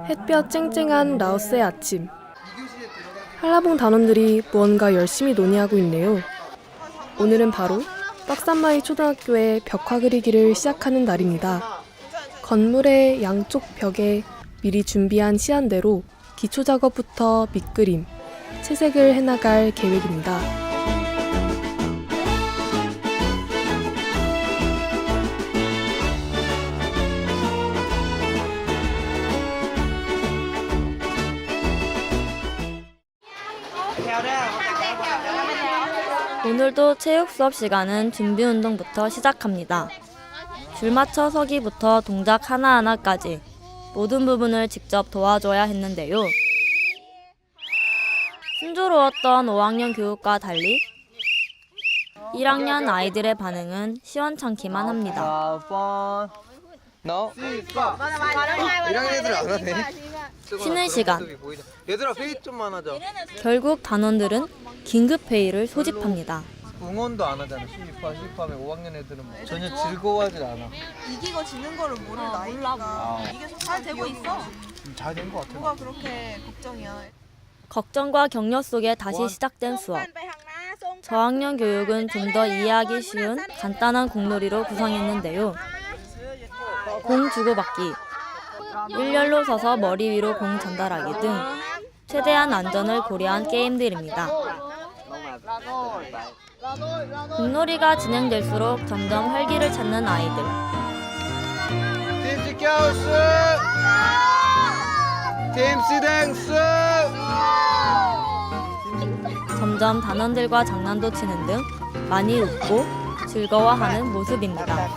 햇볕 쨍쨍한 라오스의 아침. 한라봉 단원들이 무언가 열심히 논의하고 있네요. 오늘은 바로 빡산마이 초등학교의 벽화 그리기를 시작하는 날입니다. 건물의 양쪽 벽에 미리 준비한 시안대로 기초 작업부터 밑그림, 채색을 해나갈 계획입니다. 오늘도 체육 수업 시간은 준비 운동부터 시작합니다. 줄 맞춰 서기부터 동작 하나하나까지 모든 부분을 직접 도와줘야 했는데요. 순조로웠던 5학년 교육과 달리 1학년 아이들의 반응은 시원찮기만 합니다. 4번 No. 1학년 애들 안 하네. 쉬는 시간. 얘들아 회의 좀만 하자. 결국 단원들은 긴급 회의를 소집합니다. 응원도 안 하잖아. 수입하면 5학년 애들은 뭐 전혀 즐거워하지 않아. 이기고 지는 거를 모를 나이니까 이게 잘 되고 있어. 잘 된 것 같아. 뭐가 그렇게 걱정이야. 걱정과 격려 속에 다시 시작된 수업. 저학년 교육은 좀 더 이해하기 쉬운 간단한 공놀이로 구성했는데요. 공 주고받기, 일렬로 서서 머리 위로 공 전달하기 등 최대한 안전을 고려한 게임들입니다. 공놀이가 진행될수록 점점 활기를 찾는 아이들. 팀 지켜우스! 팀 시댕스! 점점 단원들과 장난도 치는 등 많이 웃고 즐거워하는 모습입니다.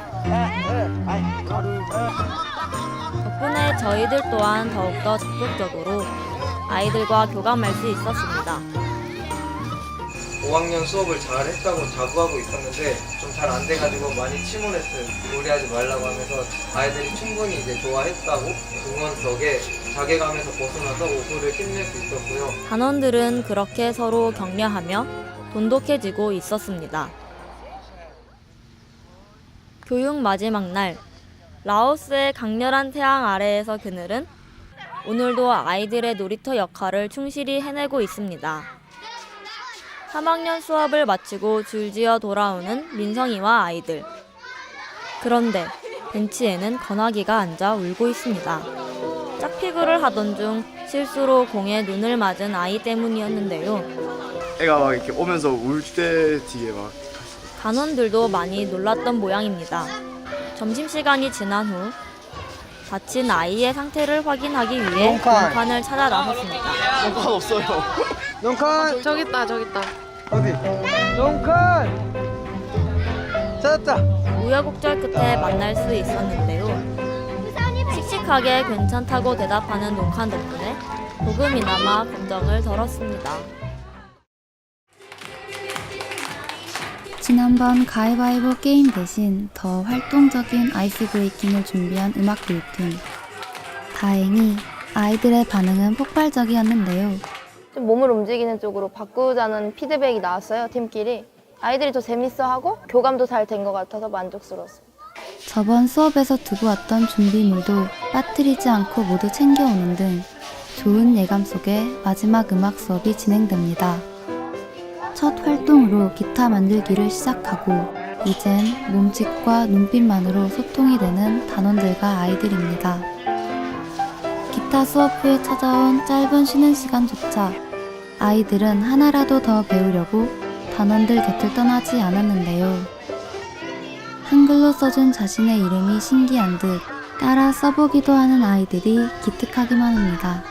덕분에 저희들 또한 더욱더 적극적으로 아이들과 교감할 수 있었습니다. 5학년 수업을 잘 했다고 자부하고 있었는데 좀 잘 안 돼가지고 많이 침울했어요. 무리하지 말라고 하면서 아이들이 충분히 이제 좋아했다고 응원 덕에 자괴감에서 벗어나서 오후를 힘낼 수 있었고요. 단원들은 그렇게 서로 격려하며 돈독해지고 있었습니다. 교육 마지막 날, 라오스의 강렬한 태양 아래에서 그늘은 오늘도 아이들의 놀이터 역할을 충실히 해내고 있습니다. 3학년 수업을 마치고 줄지어 돌아오는 민성이와 아이들. 그런데 벤치에는 건아기가 앉아 울고 있습니다. 짝피구를 하던 중 실수로 공에 눈을 맞은 아이 때문이었는데요. 애가 막 이렇게 오면서 울 때 뒤에 막 단원들도 많이 놀랐던 모양입니다. 점심시간이 지난 후 다친 아이의 상태를 확인하기 위해 논칸을 찾아 나섰습니다. 영광 없어요. 농칸! 저기 있다. 어디? 농칸! 찾았다! 우여곡절 끝에 만날 수 있었는데요. 씩씩하게 괜찮다고 대답하는 논칸 덕분에 조금이나마 걱정을 덜었습니다. 지난번 가위바위보 게임 대신 더 활동적인 아이스 브레이킹을 준비한 음악교육팀. 다행히 아이들의 반응은 폭발적이었는데요. 좀 몸을 움직이는 쪽으로 바꾸자는 피드백이 나왔어요, 팀끼리. 아이들이 더 재밌어하고 교감도 잘 된 것 같아서 만족스러웠어요. 저번 수업에서 두고 왔던 준비물도 빠뜨리지 않고 모두 챙겨오는 등 좋은 예감 속에 마지막 음악 수업이 진행됩니다. 첫 활동으로 기타 만들기를 시작하고 이젠 몸짓과 눈빛만으로 소통이 되는 단원들과 아이들입니다. 기타 수업 후에 찾아온 짧은 쉬는 시간조차 아이들은 하나라도 더 배우려고 단원들 곁을 떠나지 않았는데요. 한글로 써준 자신의 이름이 신기한 듯 따라 써보기도 하는 아이들이 기특하기만 합니다.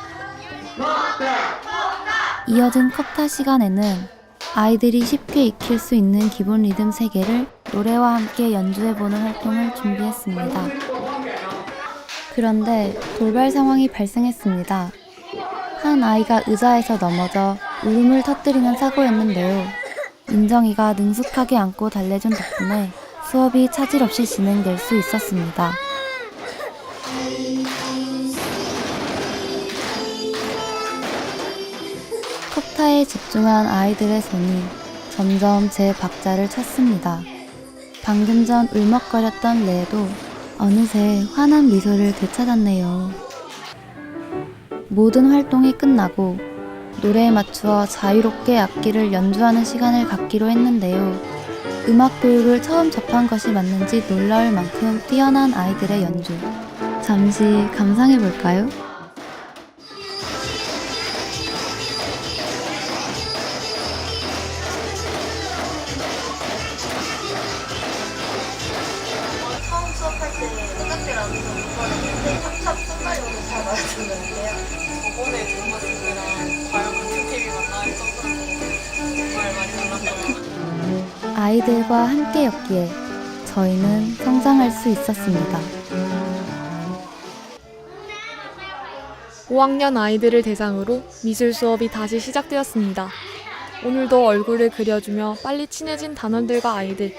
이어진 컵타 시간에는 아이들이 쉽게 익힐 수 있는 기본 리듬 3개를 노래와 함께 연주해보는 활동을 준비했습니다. 그런데 돌발 상황이 발생했습니다. 한 아이가 의자에서 넘어져 울음을 터뜨리는 사고였는데요. 민정이가 능숙하게 안고 달래준 덕분에 수업이 차질 없이 진행될 수 있었습니다. 컵타에 집중한 아이들의 손이 점점 제 박자를 찾습니다. 방금 전 울먹거렸던 레도 어느새 환한 미소를 되찾았네요. 모든 활동이 끝나고 노래에 맞추어 자유롭게 악기를 연주하는 시간을 갖기로 했는데요. 음악 교육을 처음 접한 것이 맞는지 놀라울 만큼 뛰어난 아이들의 연주. 잠시 감상해 볼까요? 처음 수업할 때 생각대라면서 못하는데 찹찹 순발력을 잘 맞았는데요. 저번에 들어봤을 때랑 과연 같은 팀이 맞나 할 정도로 정말 많이 달랐어요. 아이들과 함께였기에 저희는 성장할 수 있었습니다. 5학년 아이들을 대상으로 미술 수업이 다시 시작되었습니다. 오늘도 얼굴을 그려주며 빨리 친해진 단원들과 아이들.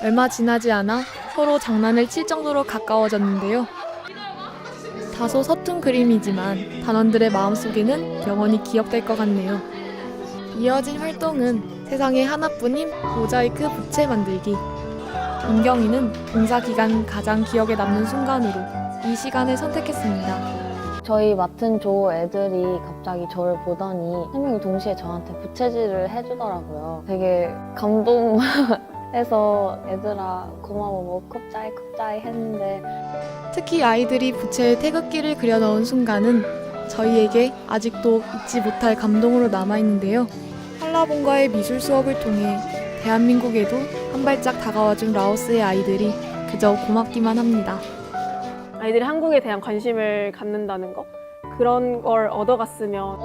얼마 지나지 않아 서로 장난을 칠 정도로 가까워졌는데요. 다소 서툰 그림이지만 단원들의 마음속에는 영원히 기억될 것 같네요. 이어진 활동은 세상에 하나뿐인 모자이크 부채 만들기. 민경이는 봉사 기간 가장 기억에 남는 순간으로 이 시간을 선택했습니다. 저희 맡은 조 애들이 갑자기 저를 보더니 세 명이 동시에 저한테 부채질을 해주더라고요. 되게 감동해서 얘들아 고마워 뭐 컵짜이 했는데 특히 아이들이 부채에 태극기를 그려 넣은 순간은 저희에게 아직도 잊지 못할 감동으로 남아있는데요. 한라봉과의 미술 수업을 통해 대한민국에도 한 발짝 다가와준 라오스의 아이들이 그저 고맙기만 합니다. 아이들이 한국에 대한 관심을 갖는다는 거 그런 걸 얻어갔으면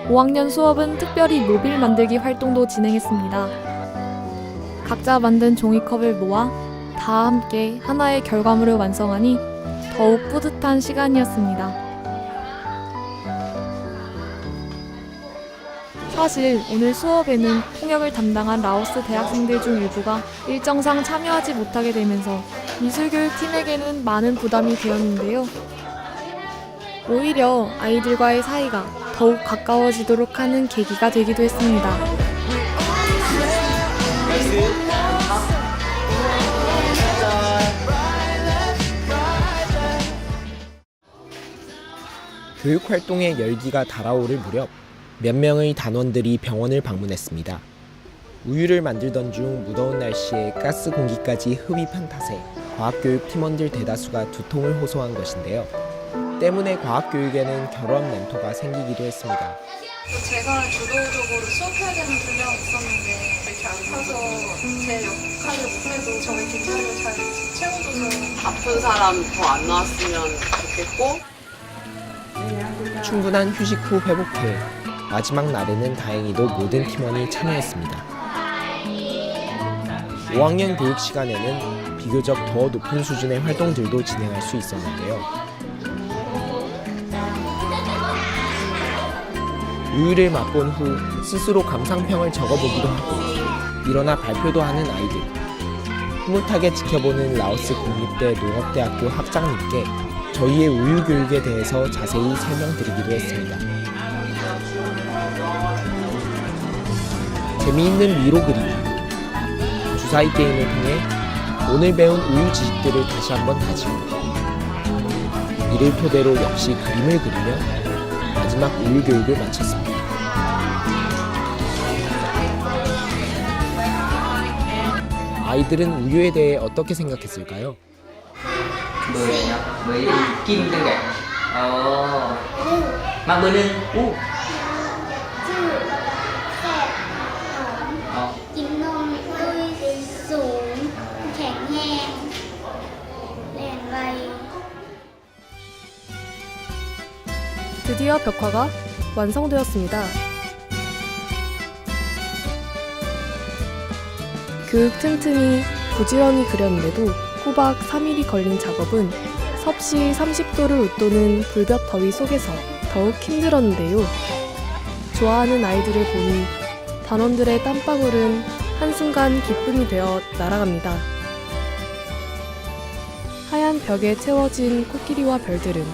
5학년 수업은 특별히 모빌 만들기 활동도 진행했습니다. 각자 만든 종이컵을 모아 다 함께 하나의 결과물을 완성하니 더욱 뿌듯한 시간이었습니다. 사실 오늘 수업에는 통역을 담당한 라오스 대학생들 중 일부가 일정상 참여하지 못하게 되면서 미술교육팀에게는 많은 부담이 되었는데요. 오히려 아이들과의 사이가 더욱 가까워지도록 하는 계기가 되기도 했습니다. 교육활동의 열기가 달아오를 무렵 몇 명의 단원들이 병원을 방문했습니다. 우유를 만들던 중 무더운 날씨에 가스 공기까지 흡입한 탓에 과학교육 팀원들 대다수가 두통을 호소한 것인데요. 때문에 과학교육에는 결혼 멘토가 생기기도 했습니다. 제가 주도적으로 수업해야 되는 분야가 있었는데 이렇게 아파서 제 역할을 못해도 저의 빈자리를 잘 채워줘서 아픈 사람 더 안 나왔으면 좋겠고 충분한 휴식 후 회복해 마지막 날에는 다행히도 모든 팀원이 참여했습니다. 5학년 교육 시간에는 비교적 더 높은 수준의 활동들도 진행할 수 있었는데요. 우유를 맛본 후 스스로 감상평을 적어보기도 하고 일어나 발표도 하는 아이들. 흐뭇하게 지켜보는 라오스 국립대 농업대학교 학장님께 저희의 우유 교육에 대해서 자세히 설명드리기도 했습니다. 재미있는 미로 그리기, 주사위 게임을 통해 오늘 배운 우유 지식들을 다시 한번 다지고 이를 토대로 역시 그림을 그리며 마지막 우유 교육을 마쳤습니다. 아이들은 우유에 대해 어떻게 생각했을까요? bưởi nhá, bưởi kim tương kẻ. Mà bưởi đừng. Kim nông tươi xuống khảnh hèn đèn vầy. 드디어 벽화가 완성되었습니다. 교육 틈틈이 부지런히 그렸는데도 호박 3일이 걸린 작업은 섭씨 30도를 웃도는 불볕 더위 속에서 더욱 힘들었는데요. 좋아하는 아이들을 보니 단원들의 땀방울은 한순간 기쁨이 되어 날아갑니다. 하얀 벽에 채워진 코끼리와 별들은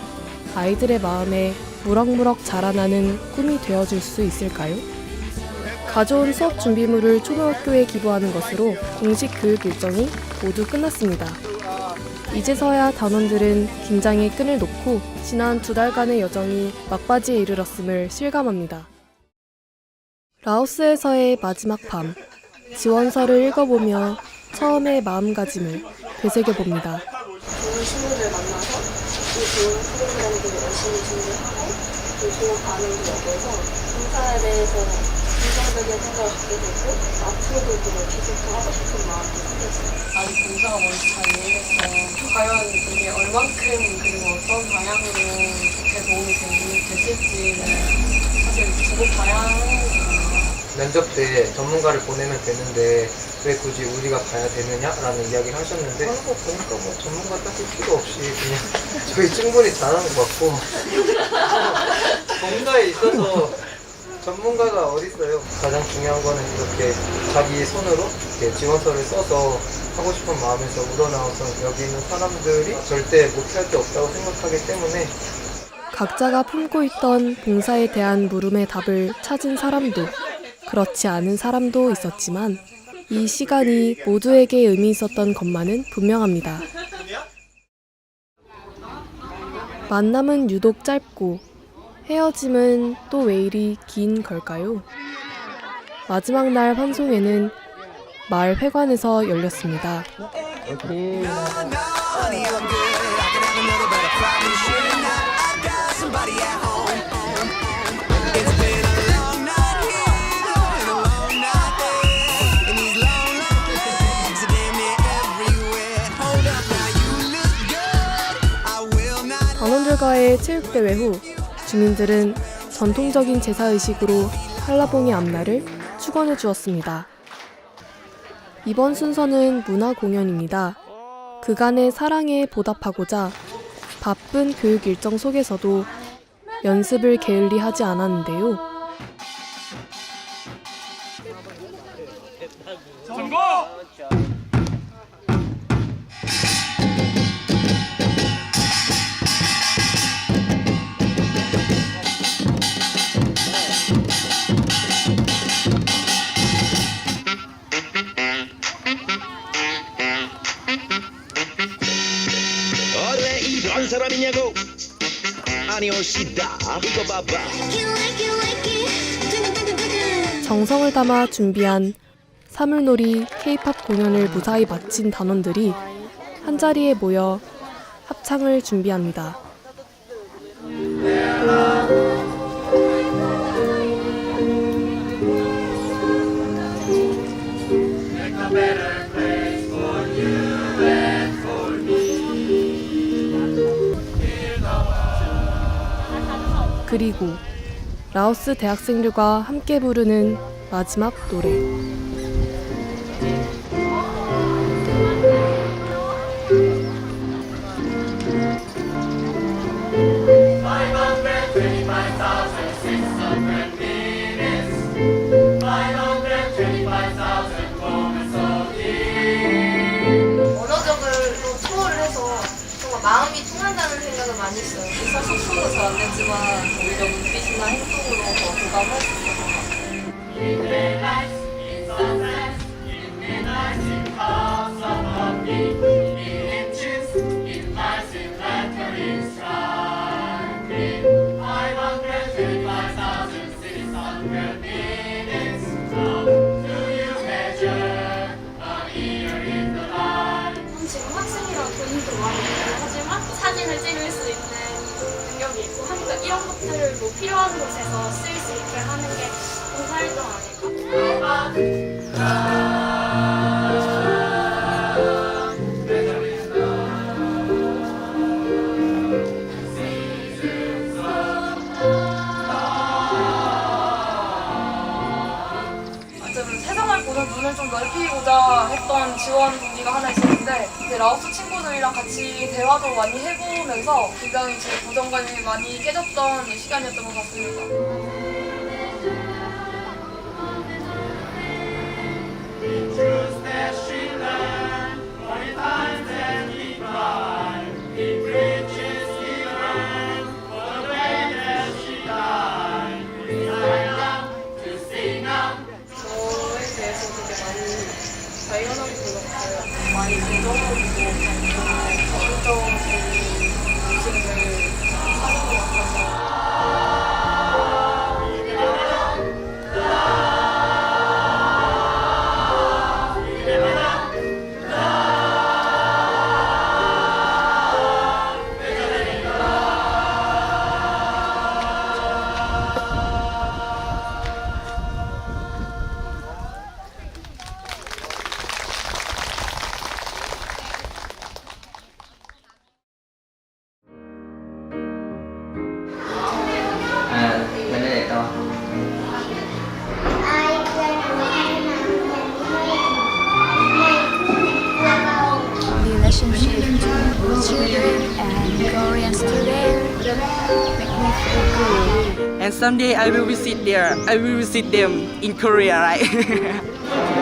아이들의 마음에 무럭무럭 자라나는 꿈이 되어줄 수 있을까요? 가져온 수업 준비물을 초등학교에 기부하는 것으로 공식 교육 일정이 모두 끝났습니다. 이제서야 단원들은 긴장의 끈을 놓고 지난 2달간의 여정이 막바지에 이르렀음을 실감합니다. 라오스에서의 마지막 밤, 지원서를 읽어보며 처음의 마음가짐을 되새겨봅니다. 좋은 친구들 만나서 이 좋은 프로그램도 열심히 준비하고 또 좋은 반응도 얻어서 봉사에 대해서 긍정적인 생각을 갖게 되고 앞으로도 그걸 계속 하고 싶은 마음도 생겼어요. 아직 봉사가 뭔지 잘 모르겠어요. 과연 이게 얼만큼 그리고 어떤 방향으로 좋게 도움이 됐을지는 사실 두고 봐야 하는 거잖아요. 면접 때 전문가를 보내면 되는데 왜 굳이 우리가 가야 되느냐라는 이야기를 하셨는데 하는 거 보니까 뭐 전문가 딱히 필요 없이 그냥 저희 충분히 잘하는 것 같고 전문가에 있어서 전문가가 어디 있어요? 가장 중요한 거는 이렇게 자기 손으로 이렇게 지원서를 써서 하고 싶은 마음에서 우러나와서 여기 있는 사람들이 절대 못할 게 없다고 생각하기 때문에 각자가 품고 있던 봉사에 대한 물음의 답을 찾은 사람도 그렇지 않은 사람도 있었지만 이 시간이 모두에게 의미 있었던 것만은 분명합니다. 만남은 유독 짧고 헤어짐은 또 왜 이리 긴 걸까요? 마지막 날 환송회는 마을 회관에서 열렸습니다. 단원들과의 체육대회 후 주민들은 전통적인 제사의식으로 한라봉의 앞날을 축원해 주었습니다. 이번 순서는 문화공연입니다. 그간의 사랑에 보답하고자 바쁜 교육 일정 속에서도 연습을 게을리하지 않았는데요. 왜 이런 사람이냐고 아니 오시다 이거 봐봐 정성을 담아 준비한 사물놀이 K-팝 공연을 무사히 마친 단원들이 한자리에 모여 합창을 준비합니다. 그리고 라오스 대학생들과 함께 부르는 마지막 노래. 언어적으로 투어를 해서 정말 마음이 통한다는 생각을 많이 했어요. 일상 소통은 잘 안 됐지만 오히려 눈빛이나 행동으로 더 공감할 수 있었던 것 같아요. 지금 학생이라 돈도 많이 들고 하지만 사진을 찍을 수 있는 능력이 있고 하니까 이런 것들을 뭐 필요한 곳에서 쓸 수 있게 하는 게 봉사활동 아닐까? 세상을 보는 눈을 좀 넓히고자 했던 지원 동기가 하나 있었는데 이제 라오스 친구들이랑 같이 대화도 많이 해보면서 굉장히 제 고정관념이 많이 깨졌던 시간이었던 것 같습니다. 발견하고 불렀어요. 많이 긍정적이고 children and Korean students make me feel good. And someday I will visit there. I will visit them in Korea, right?